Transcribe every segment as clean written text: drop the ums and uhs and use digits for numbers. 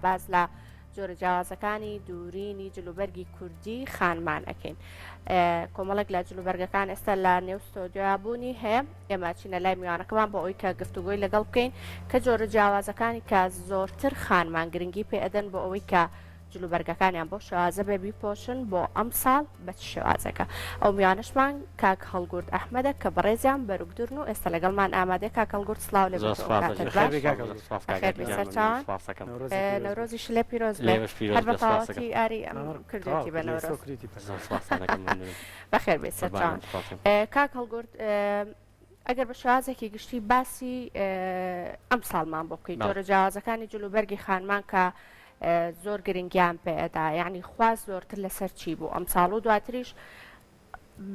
باز لە جۆرە جیاوازەکانی دوورینی جلوبەرگی کوردی خانمان ئەەکەین. کۆمەڵێک لە جلوبەرگەکان ئێستا لە نێو ستۆدیۆبوونی هەیە، ئێمە چینە لای میوانەکەمان بۆ ئەوی کە گفتوگۆی لەگەڵ بکەین کە جۆرە جیاوازەکانی کە زۆرتر خانمان گرنگی پێ ئەدەن بۆ ئەوەی کە جلوبەرگەکانیان بۆ شێوازە بێ بیپۆشن بۆ ئەم ساڵ بە شێوازەکە. ئەو میوانشمان کاک هەڵگورد ئەحمەدە کە بەڕێزیان بەروگدورن و ئێستا لەگەڵمان ئامادەی کاک هەڵگورد سڵاو لێ نەورۆزی شلێ پیرۆز هەر بە تاواتی ئاری ئەم کردوێتی بە نەورۆز بەخێر بێت سەرچاوان. کاک هەڵگورد ئەگەر بە شێوازێکی گشتی باسی ئەم ساڵمان بۆ بکەیت جۆرە جیاوازەکانی جلوبەرگی خانمان کە زۆر گرنگیان پێدا، یعنی خواست زۆرتر لەسەر چی بوو ئەم ساڵ و دواتریش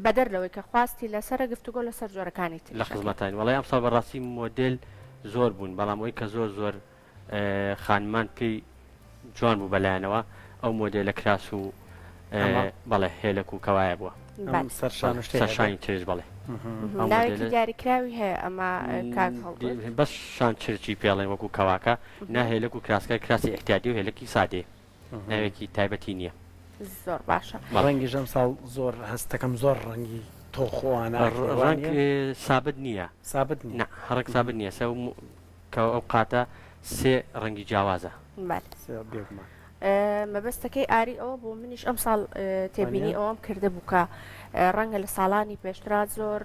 بەدەر لەوەی کە خواستی لەسەرە گفتوگۆ لەسەر جۆرەکانی تر لە خزمەتانی وڵی ئەم ساڵ بەڕاستی مۆدل زۆر بوون، بەڵام ئەوی کە زۆر زۆر خانمان پێی جوان بوو بەلایەنەوە ئەو مۆدلە کراس و بەڵێ هێلک و کەوایە بووە سەرشانی ترش بڵێ ناوێکی دیاریکراوی هەیە ئەمە بەس شان چرچی پێڵێن وەکو کەواکە ناهێلک و کراسکە کراسی احتیاطی و هێلکی سادێ ناوێکی تایبەتی نییە. زۆر باشە. ڕەنگی ژەم ساڵ زۆر هەستەکەم زۆر ڕەنگی تۆخۆوانە ڕەنگ سابت نییە سابت نیە هەڕک سابت نییە سە کە ئەو قاتە سێ ڕەنگی جیاوازە بێگومان. مەبەستەکەی ئاری ئەوە بوو منیش ئەم ساڵ تێبینی ئەوەم کردە بوو کە ڕەنگە لە ساڵانی پێشترا زۆر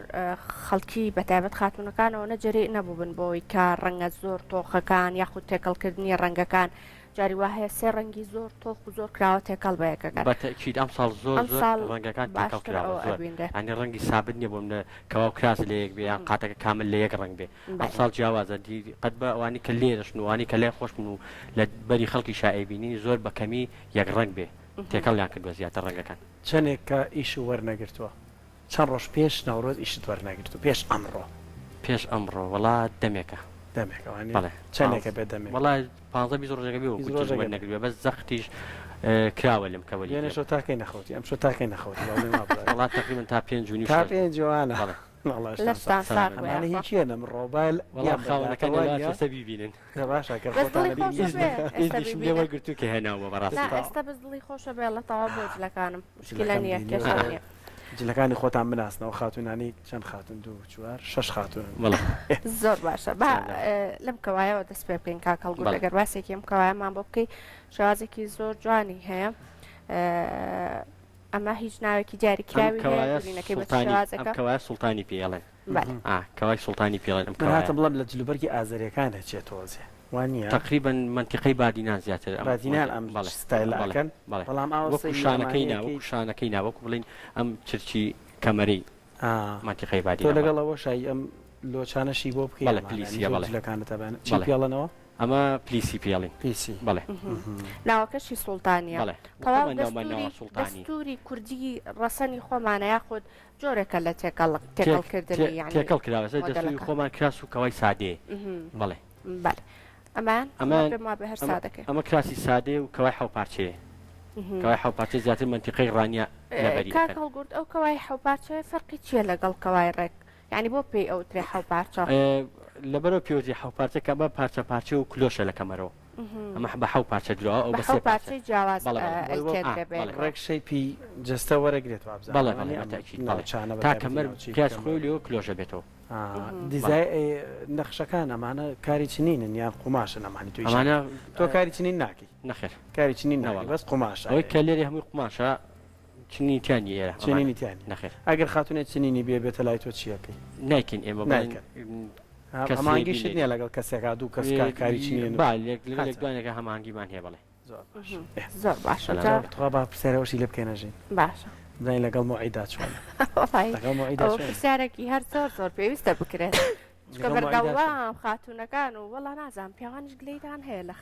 خەڵکی بەتایبەت خاتونەکانەوە نەجێری نەبوو بن بۆی کە ڕەنگە زۆر تۆخەکان یاخود تێکەڵکردنی ڕەنگەکان جاری وا هەیە سێ ڕەنگی زۆر تۆخ و زۆر کراوە تێکەڵ بەیەکەکان بەتەکید ئەم ساڵ زۆر زۆر ڕەنگەکان تێکەڵ کراوە ئەنی ڕەنگی سابت نییە بۆم لە کەوا کراس لە یەک بێ یان قاتەکە کامل لە یەک ڕەنگ بێ ئەم ساڵ جیاوازە قەت بە ئەوانی کە لێرەشن وانی کە لێ خۆش بن و لە بەری خەڵکی شایبینی زۆر بە کەمی یەک ڕەنگ بێ تێکەڵیان کردوە زیاتر ڕەنگەکان. چەندێک کە ئیش وەرنەگرتووە چەند ڕۆژ پێش ناوڕۆز ئیشت وەرنەگرت و پێش ئەمڕۆ وڵا دەمێکە چەندێکە بێ دەمێ وڵای 15 ڕۆژەکە بێ نەگرێ بەس زەختیش کراوە لەم کەوە شۆ تاکەی نەخۆتی ئەم شۆ تاکەی نەخۆتی وڵات تقریبا تا 5 جوونی جوانە هیچیە نەمڕۆبایل خاوەنەکە بیبینن وەرگرتو کە هێناوە بەڕاستی ئێستا بەس دڵی خۆشە بێ لە تاوا بۆ جلەکانم مشکلە نییە کێشە نییە. جلەکانی خۆتان بناسنەوە خاتونانی چەند خاتون 2 4 6 خاتون زۆر باشە لەم کەوایەوە دەست پێ بکەین کاک هەڵگورد ئەگەر باسێکی ئەم کەوایەمان بۆ بکەی شێوازێکی زۆر جوانی هەیە ئەمە هیچ ناوێکی دیاریکراوی کەوای سوڵتانی پێڵێن کەوای سوڵتانی پێڵێن هاتە بڵم لە جلوبەرگی ئازەریەکان هەچێت تۆزێ وانە تقریبا منتیقەی بادینان زیاتر بادینان ئەم ستایلەکەن بەڵام شانەکەی ناوەکو شانەکەی ناوەکو بڵین ئەم چرچی کەمەرەی منتیقەی بادی تۆ لەگەڵەوە شای ئەم لۆچانەشی بۆ بکەین پلیسیە بەڵێلەکانتەبان چی پێڵەنەوە ئەمە پلیسی پێڵین پیسی بڵێ ناوەکەشی سوڵتانیە دەستوری کوردی ڕەسەنی خۆمانە یاخود جۆرێکە لە تێکەڵکردنی تێکەڵ کراوە دەستوری خۆمان کراس و کەوای سادێ بڵێ ئەمە کراسی سادێ و کەوای حەوپارچەیە کەوای حەوپارچە زیاتر منتیقەی ڕانیە کاک هەڵگورد ئەو کەوای حەوپارچەیە فەرقی چییە لەگەڵ کەوای ڕێک یعنی بۆ پێی ئەو ترێ حەوپارچە لەبەرەوە پێوتی حەوپارچە کە بە پارچە پارچە و کلۆشە لە کەمەرەوە ئەمە بە حەو پارچە درەوە ئەو بەسێ پارچەی جیاواز ڕێک شەیپی جەستە وەرەگرێت بەڵێ تا کەمەر پیاز خۆی لێەوە کلۆژە بێتەوە دیزای نەخشەکان ئەمانە کاری چنینن یان قوماشە نەمانی توی ئەمانە تۆ کاری چنین ناکی نەخێر کاری چنین ناوە بەس قوماشە ئەوەی کە لێرە هەمووی قوماشە چنینیتیانی ئێرە چنینیتیانی نەخێر ئەگەر خاتونێت چنینی بێتە لای تۆ چیەکەی نایکن ئێمە هەمانگیشت نییە لەگەڵ کەسێکا دوو کەس کاری چنین دوانێکە هەمانگیمان هەیە بڵێ زۆر باشە با پرسیارەوەشی لێ بکەێنەژین باشە بزانین لەگەڵ مۆعیدا چۆن پرسیارێکی هەر زۆر پێویستە بکرێت بەردەوام خاتونەکان و وەڵا نازانم پیاوانش گلەیدان هەیە لە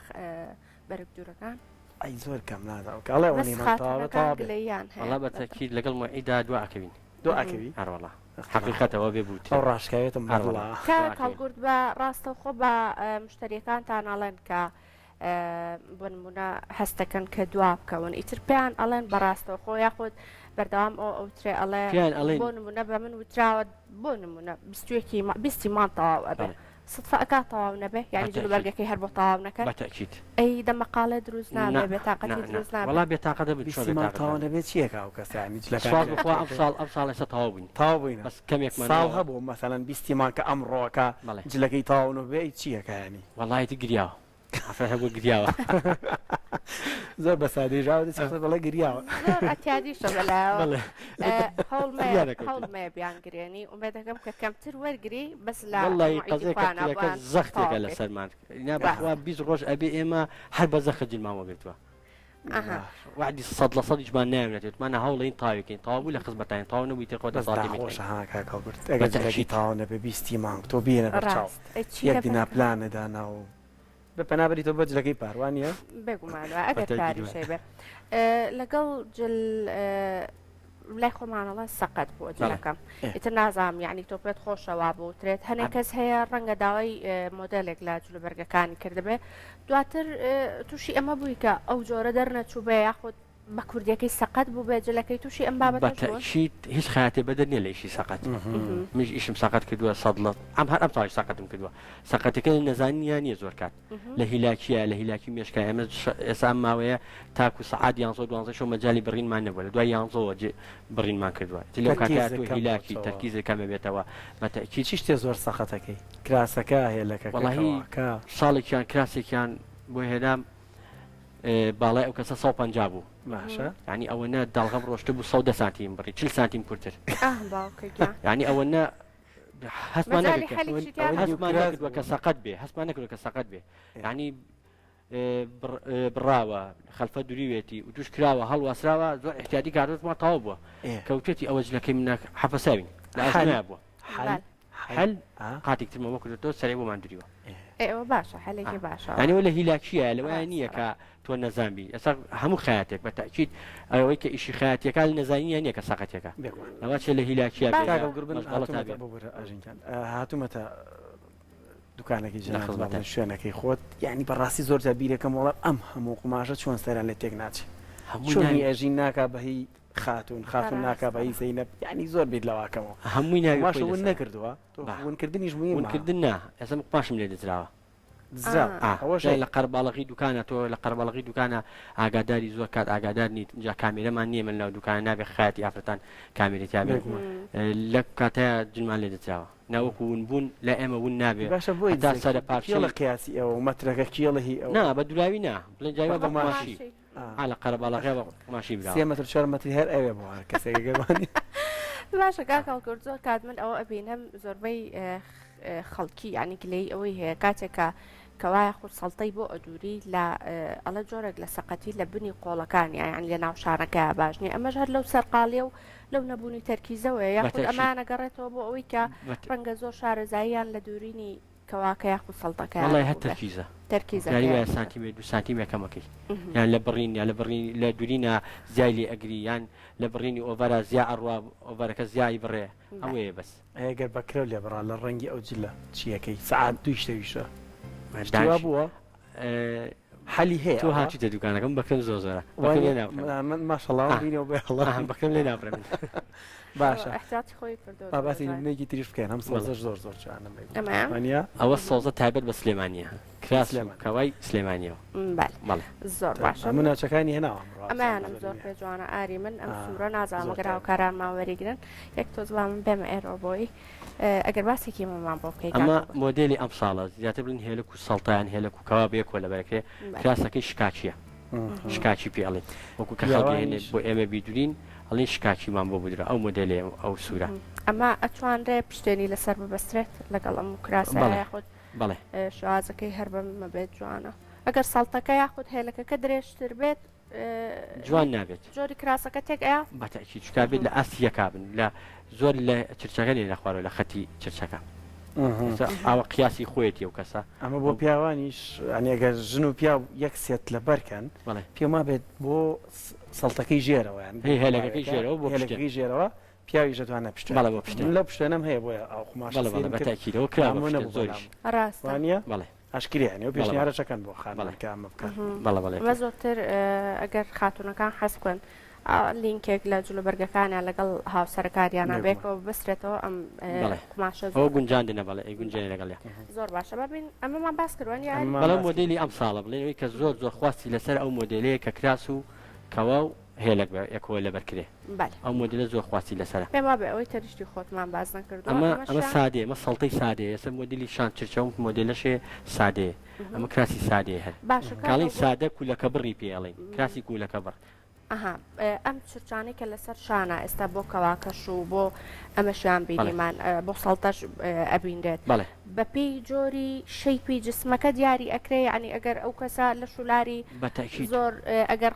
بەرگ دوورەکان ئەی زۆر کەم ناداڵێوەڵا بەتەکیید لەگەڵ مۆعیدا دواکەوین دواکەوی هەروەڵا حقیقەتەوە بێ بوو ئەو ڕاشکاوێتم هەرڵا هەڵگورد بە ڕاستەوخۆ بە مشتریەکانتان ئەڵێن کە بۆ نمونە هەستەکەن کە دوا بکەون ئیتر پێیان ئەڵێن بەڕاستەوخۆ یاخود بەردەوام ئەوترێ ئەڵێ بۆ نمونە بە من وتراوە بۆ نمونە بیستی مانتەواو ئەبێ صدفة أكاد طاو نبه يعني جلو برجع كي هرب طاو نكر بالتأكيد أي دم قالة دروزنا نبه طاقتي دروزنا والله بطاقة بسيما طاو نبه چیه که او کسی يعني سوال بخوا أبصال ليس طاوبين طاوبين بس كم يكمل صال هبو مثلا بسيما كأمره كجلكي طاو نبه چیه که يعني والله تقرياه عفوا هقول قرياوة زور بس هذه جاودة شخصية والله قرياوة زور أتيادي شغلة والله حول ما بيان قريني وبعد كم تروي قري بس لا والله قصدك زختك على سلمان يا بخوا بيز روج أبي إما حرب زخج الماما بيتوا وعدي صد جمان نام نتيت ما أنا هولين طايقين طاو ولا خزبتين طاو نبي تقعد صادي متين خوش هاك كابرت أجل طاو نبي بيستيمان تو بينا برشاو يدينا بلان دانا و بپنابری تو بچ لگی پروانیه بگو معنا اگر کاری شیبه لقل جل لا خو معنا الله سقط بو جلكم يتنازم يعني توبيت خوش وابو تريت هنكس هي رنگ داوي موديلك لا جلو برگا كان كردبه دواتر توشي اما بويكا او جوره درنا تشوبه ياخد بكرديكي سقط بو بجلكي توشي ام بابا بالتأكيد هيش خياتي بدني لا شيء سقط مش إيش مسقط كدوا صدلة عم هر أبطال سقط كدوا سقط كل النزانية يعني زور كات لهلاكي مش كأمز إسام ماوية تاكو سعاد ينصود وانصود شو مجالي برين ما نبغى دوا ينصود برين ما كدوا تلو كاتو هلاكي تركيز كم بيتوا بالتأكيد شيء تزور سقطك كراسكا هي لك والله صالح كان كراسي كان بوهدام باڵای ئەو کەسە 150 بوو باشە يعني ئەوەنە داڵغەم ڕۆشتە بوو 100 سانتیم بڕی 40 سانتیم کورتتر يعني ئەوەنە هەستمان نەکردووە کە سەقەت بێ هەستمان نەکردووە کە سەقەت بێ يعني بڕاوە خەلفە دووریوێتی و توش کراوە هەڵواسراوە زۆر احتیاطی کاتۆتمان تەواو بووە کەوتێتی ئەوە جلەکەی منە حەفە ساوین لە ئەژنیا بووە حل قاتێک ترمەوە کردوەوە سەرێ بۆمان دووریوە ايوه باشا حالك باشا يعني ولا هلاكيه لوانيه تو نزامبي اسا هم خياتك بالتاكيد ايوك شيء خياتك كان نزانيه يعني كسقتك لواتش الهلاكيه غلط اجنكان هاتو متى دكانك جناح شوينك خود يعني براسي زور تبيركم والله هم قماشه شلون سيران لتكناتش شلون اجيناك بهي خاتون ناکا بەی زەینەب یعنی زۆر بیت لەواکەمەوە هەمووی ناوی ماشە ون نەکردووە ونکردنیش ونکردن نا ئێستا قماشم لێ دەزراوە لە قەرباڵغی دوکانە تۆ لە قەرباڵغی دوکانە ئاگاداری زۆر کات ئاگادار نیت جا کامێرەمان نییە من لەو دوکانە نابێ خاتی ئافرەتان کامێرێتیا بێت لە کاتەیە جنمان لێ دەزراوە ناوەکو ون بوون لە ئێمە ون نابێت باشە بۆی تا سەر پارچە لە قیاسی ئەوە مەترەکە کێڵی ئەو نا بە دوراوی نا بڵێن جایوە بە ماشی على قەرباڵغی ماشی براوە 3 متر 4 متر هەر ئەوێ بۆ هەر کەسێک گەڕوانی باشە کاکەڵ کورد زۆر کات من ئەوە ئەبینم زۆربەی خەڵکی یعنی گلەی ئەوەی هەیە کاتێکە کەوایە خورد سەڵتەی بۆ ئەدووری لە ئەڵە جۆرێک لە سەقەتی لە بنی قۆڵەکانی یعنی لە ناو شارەکەیە باش نیە ئەمەش هەر لەو سەرقاڵیە و لەو نەبوونی تەرکیزەوەی یاخود ئەمانە گەڕێتەوە بۆ ئەوەی کە ڕەنگە زۆر شارەزاییان لە دوورینی کەواکە یاخود سەڵتەکە والله هەر تەرکیزە یاری سانتیمێتر 2 سانتیمێتر کەمەکەی یان لە بڕین یا لە دوورینە زیای لێ ئەگری یان لە بڕینی ئۆڤەرە زیا ئەڕوا ئۆڤەرەکە زیایی بڕێ ئەوەیە بەس ئەگەر بەکرێ لێ بڕا لە ڕەنگی ئەو جلە چیەکەی سعات دوی شتەویشە داوا بووە حەلی هەیە تۆ هاتوویتە دوکانەکەم بەکەم زۆر زۆرە ماشەڵڵا بینەوە بێ بەکەم لێ ناپڕێ من باشە احتیاطی خۆی کردو باسی نێکی تریش بکەن هەم سۆزەش زۆر زۆر جوانە ئەوە سۆزە تایبەت بە سلێمانیە کراس کەوای سلێمانیەوە زۆر باشە من ناوچەکانی هێناوە ئەمانم زۆر پێ جوانە ئاری من ئەم سوورە نازانم ئەگەر هاوکاران ماوەریگرن یەک تۆز من بێمە ئێرۆ بۆی ئەگەر باسێکی مەمان بۆ بکەیت ئەمە مۆدێلی ئەم ساڵە زیاتر بڵین هێلک و سەڵتیان هێلک و کەوا بێ کۆ لەبەرەکرێ کراسەکەی شکاچیە شکاچی پێڵێ وەکو کە خەڵکی بۆ ئێمە بیدورین ئەڵین شکاچیمان بۆ بدرا ئەو مۆدێلی ئەو سوورە ئەمە ئەتوانرێ پشتێنی لەسەر ببەسترێت لەگەڵ ئەم کراسە یاخود بەڵێ شوازەکەی هەر بەمە بێت جوانە ئەگەر ساڵتەکە یاخود هێلەکەکە درێژتر بێت جوان نابێت جۆری کراسەکە تێک ئەیە بەتەکیید چکا بێت لە ئاستی یەکابن لە زۆر لە چرچەکە لێ نەخوارەوە لە خەتی چرچەکە ئەوە قیاسی خۆیەتی ئەو کەسە ئەمە بۆ پیاوانیش ئەگەر ژن و پیا یەک سێت لە بەرکەن پێما بێت بۆ سەڵتەکەی ژێرەوە هێلەکەی ژێرەوە بۆ هێلەکەی ژێرەوە پیاوی ژەتوانە پشت بەڵێ بۆ پشت لە پشتێنەم هەیە بۆیە ئەو قماش بەتەکیدەوە کرامە زۆریش ڕاستوانە بەڵێ ئاشکریانەوە پێشنیارەکەن بۆ خانەکە ئەمە بکەن بەڵێ بەڵێ مە زۆرتر ئەگەر خاتونەکان حەز بکەن لینکێک لە جلوبەرگەکانیان لەگەڵ هاوسەرکاریانە بێکەوە بسترێتەوە ئەم قماشە ئەو گونجاندنە بەڵێ گونجێنی لەگەڵ زۆر باشە ببین ئەمەمان باس کردوان بەڵام مۆدلی ئەم ساڵە بڵێنەوەی کە زۆر زۆر خواستی لەسەر ئەو مۆدلەیە کە کراس و کەوا و هێلک یەکەوە لەبەرکرێ ئەو مۆدلە زۆر خواستی لەسەرە پێم وابێ ئەوەی تەریشتی خۆتمان باز نەکردو ئەمە سادێ ئەمە سەڵتەی سادەیە ئێستا مۆدلی شان چرچە و مۆدلەشێ سادەیە ئەمە کراسی سادەیە هەر کاڵی سادە کوولەکە بڕی پێڵێن کراسی کوولەکە بڕ ئەم چرچانەی کە لەسەر شانە ئێستا بۆ کەواکەش و بۆ ئەمەشیان بینیمان بۆ سەڵتەش ئەبیندێت بەپێی جۆری شەیپی جسمەکە دیاری ئەکرێ ینی ئەگەر ئەو کەسە لە شولاری زۆر ئەگەر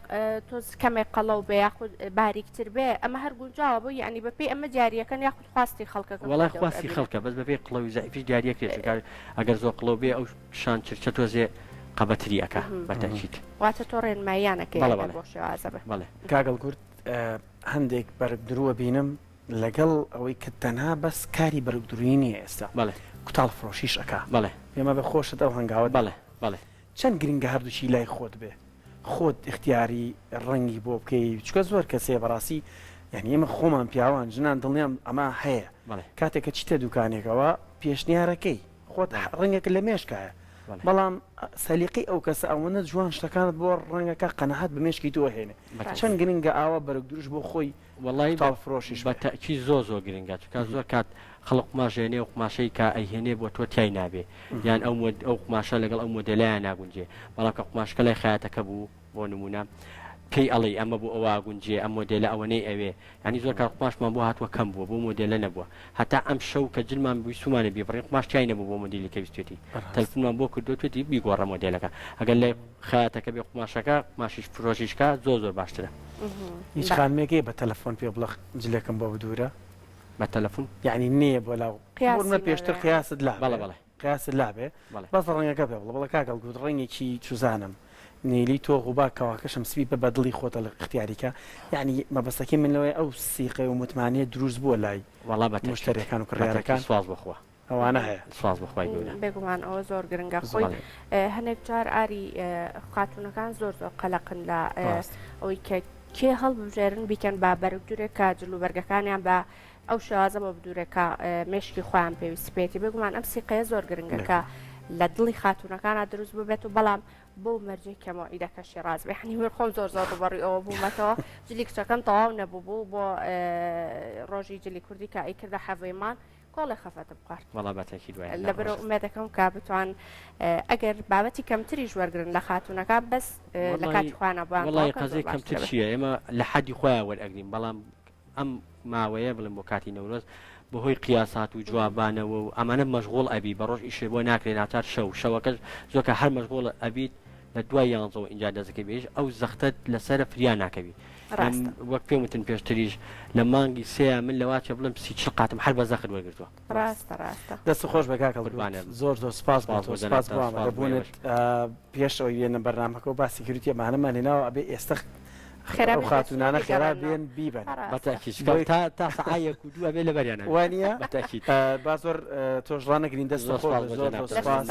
تۆز کەمێک قەڵەو بێ یاخود باریکتر بێ ئەمە هەر گونجاوە بۆ یعنی بەپێی ئەمە دیاریەکەن یاخود خواستی خەڵکەکە وڵای خواستی خەڵکە بەس بەپێی قڵەوی زائفی دیاریەکرێت ئەگەر زۆر قڵەو بێ ئەو شان چرچە تۆزێ قەبەتری ئەکا بەتەکیت واتە تۆ ڕێنماییانەکەی بۆ شێوازە بێ کاگەڵ کورد هەندێک بەرگدرووە بینم لەگەڵ ئەوەی کە تەنها بەس کاری بەرگدرووی نیە ئێستا کوتاڵ فرۆشیش ئەکا پێمە بە خۆشت ئەو هەنگاوە چەند گرنگە هەردووشی لای خۆت بێ خۆت اختیاری ڕەنگی بۆ بکەی چکە زۆر کەسێ بەڕاستی یعنی ئێمە خۆمان پیاوان ژنان دڵنیام ئەمە هەیە کاتێککە چیتە دوکانێکەوە پێشنیارەکەی خۆت ڕەنگێک لە مێشکایە بەڵام سەلیقی ئەو کەسە ئەوەنە جوان شتەکانت بۆ ڕەنگەکە قەنەحەت بە مێشکی تۆ هێنێ چەند گرنگە ئاوە بەرگدروش بۆ خۆی وڵی تاڵ فرۆشیش بەتەکی زۆر زۆر گرنگە چکە زۆر کات خەڵق قماشێنێ و قماشەی کە ئەیهێنێ بۆ تۆ تای نابێ یان ئەو قماشە لەگەڵ ئەو مۆدلایان ناگونجێ بەڵام کە قماشکە لای خایەتەکە بوو بۆ نمونە پێی ئەڵی ئەمە بوو ئەوە گونجێ ئەم مۆدلە ئەوەنەی ئەوێ ینی زۆر کار قماشمان بۆ هاتووە کەم بووە بۆ مۆدلە نەبووە هەتا ئەم شەو کە جلمان بوویسومانە بیبڕی قماش چای نەبوو بۆ مۆدلی کە ویستێتی تەلفونمان بۆ کردوێتی بیگۆڕە مۆدلەکە ئەگەر لای خایەتەکە بێ قماشەکە قماشیش فرۆشیشکە زۆر زۆر باشترە هیچ خانمێکی بە تەلەفۆن پێ بڵێ جلێکم بۆ بدورە بە تەلەفۆن یعنی نییە بۆ لاو پێشتر قیاست لا بەڵێ قیاست لا بێ بەس ڕەنگەکە پێ بڵێ کاگەڵ گوت ڕەنگێکی چوزانم نیلی تۆ غوبا کەواکەشم سوی بە بەدڵی خۆتە لە اختیاریکە یعنی مەبەستەکەی من لەوەی ئەو سیقە و متمانەیە دروست بووە لای وڵا بە مشتریەکان و کڕیارەکان سواز بخوا ئەوانە هەیە سواز بخوای بێگومان ئەوە زۆر گرنگە خۆی هەنێک جار ئاری خاتونەکان زۆر زۆر قەلەقن لە ئەوەی کە کێ هەڵبژێرن بیکەن با بەرگدورێکە جلوبەرگەکانیان بە ئەو شازە بە بدورێکە مشکی خۆیان پێویست پێێتی بگومان ئەم سیقەیە زۆر گرنگەکە لە دڵی خاتونەکانە دروست ببێت و بەڵام بۆ مەرجەی کەمەوە ئیدەکەشی ڕاز بێ حنی وێ خۆم زۆر زۆر بەڕی ئەوە بوومەتەوە جلی کچەکەم تەواو نەبوو بوو بۆ ڕۆژی جلی کوردی کە ئەیکردە حەڤەیمان کۆڵی خەفەتە بقارد وڵا بەتەکی دوای لەبەرە ئومێدەکەم کا بتوان ئەگەر بابەتی کەمتری ژوەرگرن لە خاتونەکە بەس لە کاتی خوانە بوان وڵی قەزەی کەمتر چییە ئێمە لە حەدی خۆیان وەرئەگرین بەڵام ئەم ماوەیە بڵێم بۆ کاتی نەورۆز بەهۆی قیاسات و جوابانەوە و ئەمانە مەشغوڵ ئەبی بە ڕۆژ ئیشێ بۆ ناکرێن ناچار شەوەکەش زۆرکە هەر مەشغوڵ ئەبیت لە دوای یانزەوە اینجا دەزەکەی بێژ ئەو زەختت لەسرە فریان ناکەوی وەک پێم وتن پێشتریش لە مانگی سێ من لەواچە بڵم سی چ قاتم هەر بە زەخت وەرگرتووە دەست خۆش بەکاکەڵوانێت زۆر زۆر سپاس سپاس بوونێت پێشەوەی وێنە بەرنامەکە و باسی کردوتە مانەمان لێناوە ئەبێ ئێستا خێرا خاتونانە خێرا بێن بیبن تا سعایەک و دووە بێ لە بەریانە وانە با زۆر تۆژڕانەگرین دەست خۆ زۆر سپاس